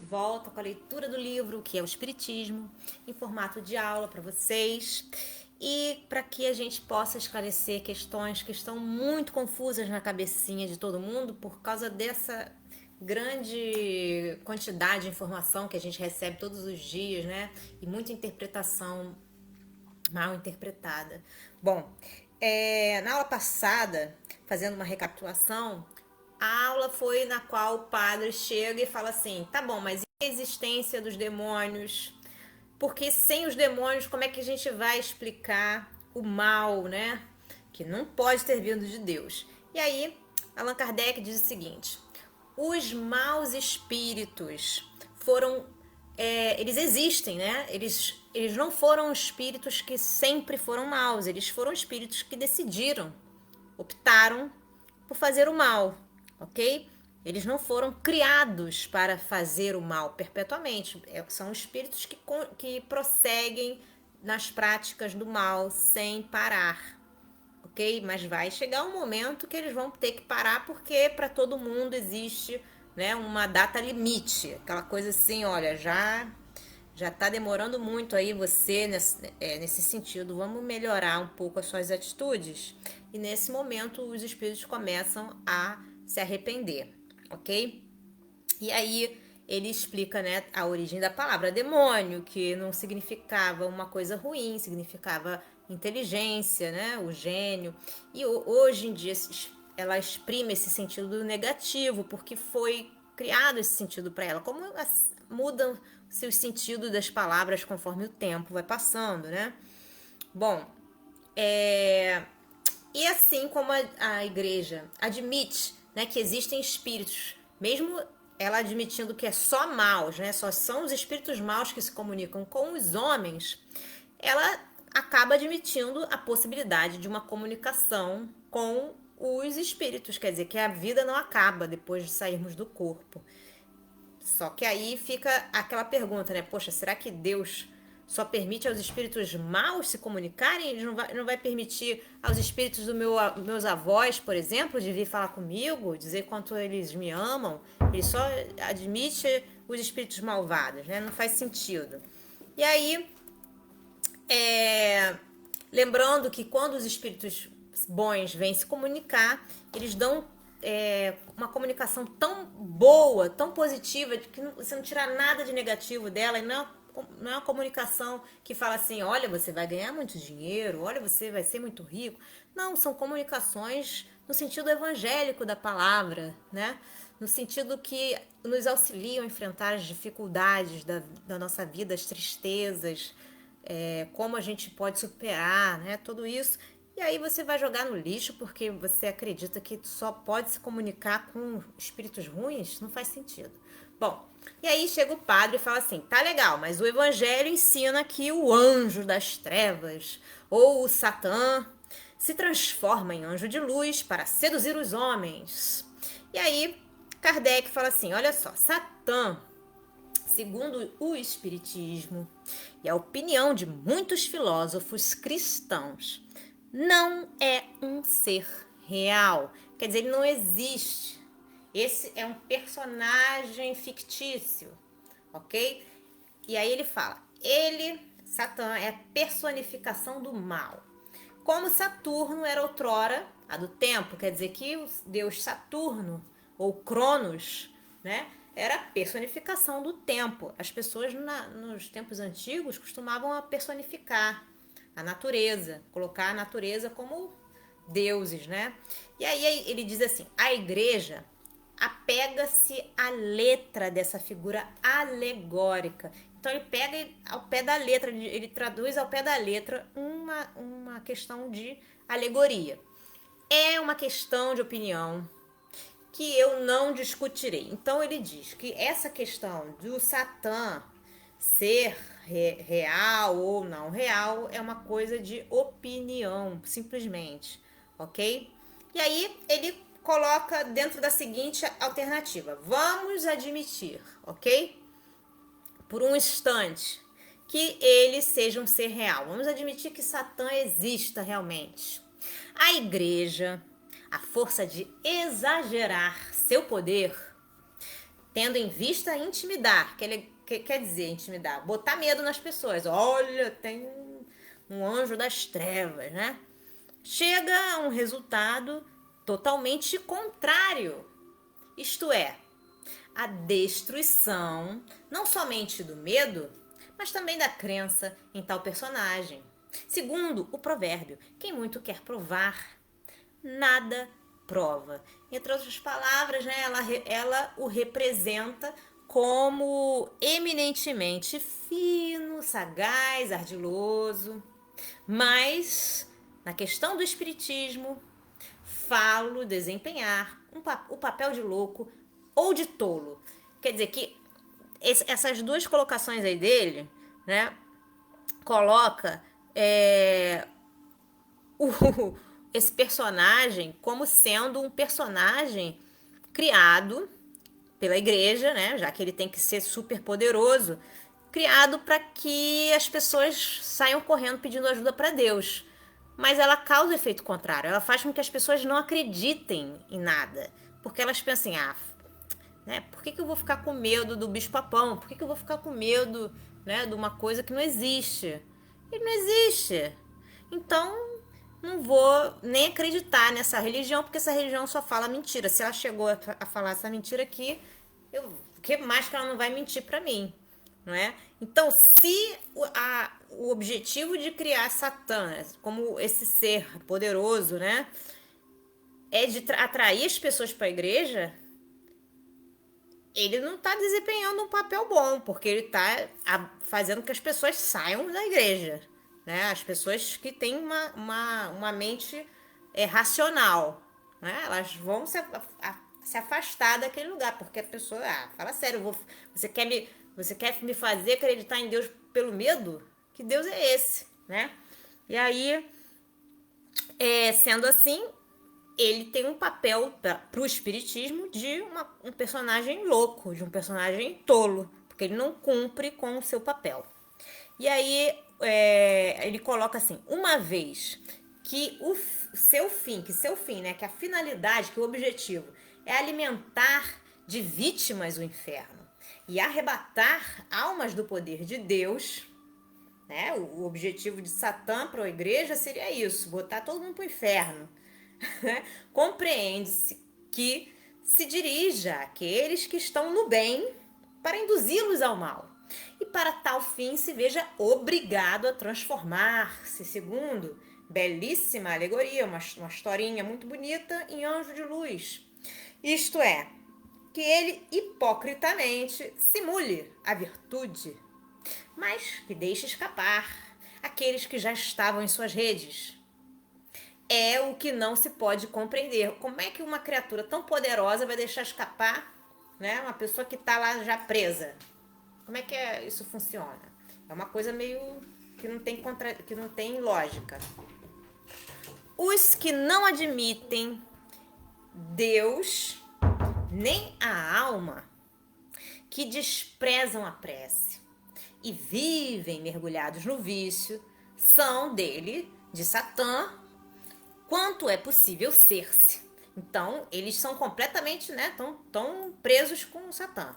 volta com a leitura do livro, que é o Espiritismo, em formato de aula para vocês. E para que a gente possa esclarecer questões que estão muito confusas na cabecinha de todo mundo por causa dessa grande quantidade de informação que a gente recebe todos os dias, né? E muita interpretação mal interpretada. Bom, na aula passada, fazendo uma recapitulação, a aula foi na qual o padre chega e fala assim: tá bom, mas e a existência dos demônios? Porque sem os demônios, como é que a gente vai explicar o mal, né? Que não pode ter vindo de Deus. E aí, Allan Kardec diz o seguinte: os maus espíritos foram. Eles existem, né? Eles não foram espíritos que sempre foram maus, eles foram espíritos que decidiram, optaram por fazer o mal, ok? Eles não foram criados para fazer o mal perpetuamente. São espíritos que prosseguem nas práticas do mal sem parar, ok? Mas vai chegar um momento que eles vão ter que parar porque para todo mundo existe, né, uma data limite. Aquela coisa assim, olha, já tá demorando muito aí você nesse sentido. Vamos melhorar um pouco as suas atitudes. E nesse momento os espíritos começam a se arrepender, ok? E aí ele explica, né, a origem da palavra demônio, que não significava uma coisa ruim, significava inteligência, né, o gênio. E hoje em dia ela exprime esse sentido negativo, porque foi criado esse sentido para ela. Como mudam seus sentidos das palavras conforme o tempo vai passando, né? Bom, e assim como a igreja admite, né, que existem espíritos, mesmo ela admitindo que é só maus, né, só são os espíritos maus que se comunicam com os homens, ela acaba admitindo a possibilidade de uma comunicação com os espíritos, quer dizer, que a vida não acaba depois de sairmos do corpo. Só que aí fica aquela pergunta, né? Poxa, será que Deus só permite aos espíritos maus se comunicarem? Ele não vai permitir aos espíritos meus avós, por exemplo, de vir falar comigo, dizer quanto eles me amam? Ele só admite os espíritos malvados, né? Não faz sentido. E aí, lembrando que quando os espíritos bons vêm se comunicar, eles dão uma comunicação tão boa, tão positiva, que você não tira nada de negativo dela, e não é uma comunicação que fala assim, olha, você vai ganhar muito dinheiro, olha, você vai ser muito rico. Não, são comunicações no sentido evangélico da palavra, né? No sentido que nos auxiliam a enfrentar as dificuldades da nossa vida, as tristezas, como a gente pode superar, né? Tudo isso. E aí você vai jogar no lixo porque você acredita que só pode se comunicar com espíritos ruins? Não faz sentido. Bom, e aí chega o padre e fala assim, tá legal, mas o evangelho ensina que o anjo das trevas ou o Satã se transforma em anjo de luz para seduzir os homens. E aí Kardec fala assim, olha só, Satã, segundo o Espiritismo e a opinião de muitos filósofos cristãos, não é um ser real. Quer dizer, ele não existe. Esse é um personagem fictício, ok? E aí ele fala, Satã, é a personificação do mal. Como Saturno era outrora a do tempo, quer dizer que o deus Saturno, ou Cronos, né, era a personificação do tempo. As pessoas nos tempos antigos costumavam a personificar a natureza, colocar a natureza como deuses, né? E aí ele diz assim, a igreja apega-se à letra dessa figura alegórica. Então ele pega ao pé da letra, ele traduz ao pé da letra uma questão de alegoria. É uma questão de opinião que eu não discutirei. Então ele diz que essa questão do Satã ser real ou não real é uma coisa de opinião, simplesmente, ok? E aí ele coloca dentro da seguinte alternativa: vamos admitir, ok? Por um instante, que ele seja um ser real. Vamos admitir que Satã exista realmente. A igreja, a força de exagerar seu poder, tendo em vista intimidar, quer dizer intimidar, botar medo nas pessoas. Olha, tem um anjo das trevas, né? Chega a um resultado totalmente contrário. Isto é, a destruição não somente do medo, mas também da crença em tal personagem. Segundo o provérbio, quem muito quer provar, nada prova. Entre outras palavras, né, ela o representa como eminentemente fino, sagaz, ardiloso. Mas, na questão do espiritismo, falo desempenhar o papel de louco ou de tolo. Quer dizer que essas duas colocações aí dele, né, coloca o, esse personagem como sendo um personagem criado pela igreja, né, já que ele tem que ser super poderoso, criado para que as pessoas saiam correndo pedindo ajuda para Deus. Mas ela causa o efeito contrário. Ela faz com que as pessoas não acreditem em nada. Porque elas pensam, né, por que eu vou ficar com medo do bicho-papão? Por que eu vou ficar com medo, né, de uma coisa que não existe? Ele não existe. Então, não vou nem acreditar nessa religião, porque essa religião só fala mentira. Se ela chegou a falar essa mentira aqui, o que mais que ela não vai mentir para mim? Não é? Então, se o objetivo de criar Satã, como esse ser poderoso, né, é de atrair as pessoas para a igreja, ele não está desempenhando um papel bom, porque ele está fazendo que as pessoas saiam da igreja, né? As pessoas que têm uma mente racional, né? Elas vão se afastar daquele lugar, porque a pessoa, fala sério, você quer me fazer acreditar em Deus pelo medo? Que Deus é esse, né? E aí, sendo assim, ele tem um papel para o espiritismo de um personagem louco, de um personagem tolo, porque ele não cumpre com o seu papel. E aí ele coloca assim, uma vez que seu fim, né, que a finalidade, que o objetivo é alimentar de vítimas o inferno e arrebatar almas do poder de Deus, né? O objetivo de Satã para a igreja seria isso, botar todo mundo para o inferno. Compreende-se que se dirija àqueles que estão no bem para induzi-los ao mal. E para tal fim se veja obrigado a transformar-se, segundo belíssima alegoria, uma historinha muito bonita, em anjo de luz. Isto é, que ele hipocritamente simule a virtude, mas que deixe escapar aqueles que já estavam em suas redes. É o que não se pode compreender. Como é que uma criatura tão poderosa vai deixar escapar, né, uma pessoa que está lá já presa? Como é que isso funciona? É uma coisa meio que não tem lógica. Os que não admitem Deus nem a alma, que desprezam a prece e vivem mergulhados no vício, são dele, de Satã, quanto é possível ser-se. Então, eles são completamente, né, tão presos com o Satã.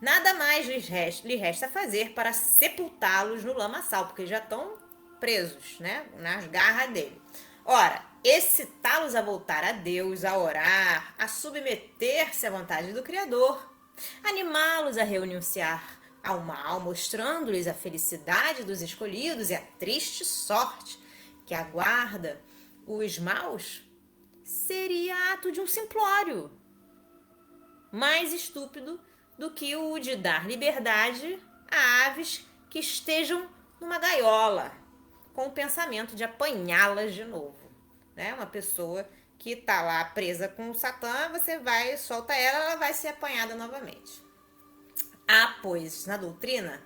Nada mais lhe resta fazer para sepultá-los no lamaçal, porque já estão presos, né, nas garras dele. Ora, excitá-los a voltar a Deus, a orar, a submeter-se à vontade do Criador, animá-los a renunciar ao mal, mostrando-lhes a felicidade dos escolhidos e a triste sorte que aguarda os maus, seria ato de um simplório, mais estúpido do que o de dar liberdade a aves que estejam numa gaiola, com o pensamento de apanhá-las de novo. Né? Uma pessoa que está lá presa com o Satã, você solta ela vai ser apanhada novamente. Há, pois, na doutrina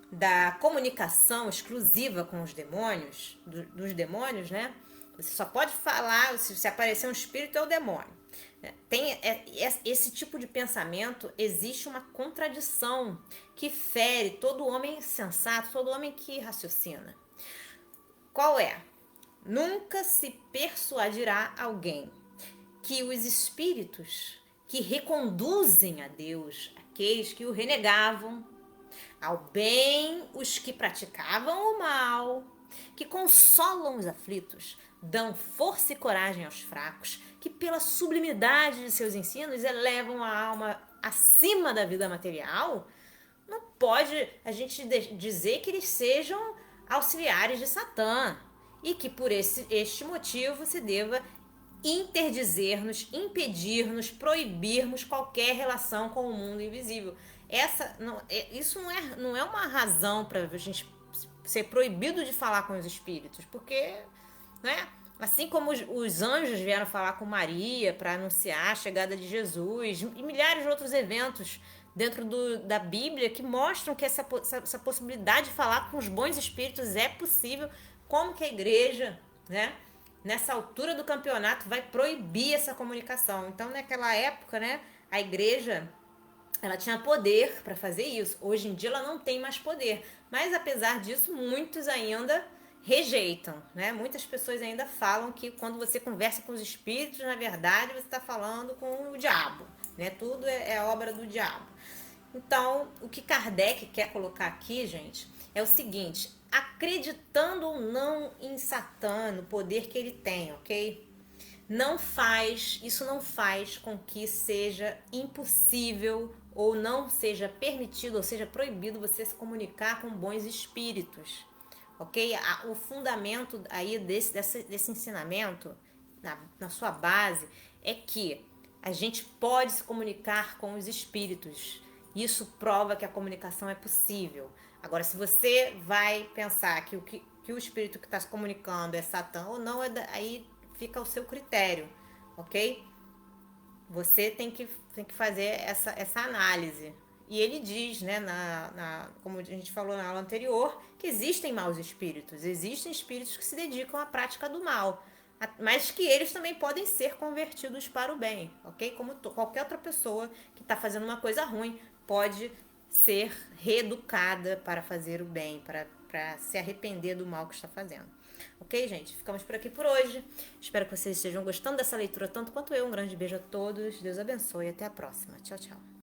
da comunicação exclusiva com os demônios, dos demônios, né? Você só pode falar, se aparecer um espírito, é o demônio. Tem esse tipo de pensamento, existe uma contradição que fere todo homem sensato, todo homem que raciocina. Qual é? Nunca se persuadirá alguém que os espíritos que reconduzem a Deus, aqueles que o renegavam, ao bem os que praticavam o mal, que consolam os aflitos, dão força e coragem aos fracos, que pela sublimidade de seus ensinos elevam a alma acima da vida material. Não pode a gente dizer que eles sejam auxiliares de Satã e que por este motivo se deva interdizer-nos, impedir-nos, proibirmos qualquer relação com o mundo invisível. Isso não é uma razão para a gente ser proibido de falar com os espíritos, porque, né? Assim como os anjos vieram falar com Maria para anunciar a chegada de Jesus e milhares de outros eventos dentro da Bíblia que mostram que essa possibilidade de falar com os bons espíritos é possível, como que a igreja, né, nessa altura do campeonato vai proibir essa comunicação? Então, naquela época, né, a igreja ela tinha poder para fazer isso. Hoje em dia ela não tem mais poder, mas apesar disso, muitos ainda rejeitam, né? Muitas pessoas ainda falam que quando você conversa com os espíritos, na verdade, você está falando com o diabo, né? Tudo é obra do diabo. Então, o que Kardec quer colocar aqui, gente, é o seguinte: acreditando ou não em Satã, no poder que ele tem, ok? Isso não faz com que seja impossível ou não seja permitido ou seja proibido você se comunicar com bons espíritos, ok? O fundamento aí desse ensinamento, na sua base, é que a gente pode se comunicar com os espíritos. Isso prova que a comunicação é possível. Agora, se você vai pensar que o espírito que está se comunicando é Satã ou não, aí fica ao seu critério, ok? Você tem que fazer essa análise. E ele diz, né, como a gente falou na aula anterior, que existem maus espíritos, existem espíritos que se dedicam à prática do mal, mas que eles também podem ser convertidos para o bem, ok? Como qualquer outra pessoa que está fazendo uma coisa ruim pode ser reeducada para fazer o bem, para se arrepender do mal que está fazendo. Ok, gente? Ficamos por aqui por hoje. Espero que vocês estejam gostando dessa leitura tanto quanto eu. Um grande beijo a todos. Deus abençoe e até a próxima. Tchau, tchau.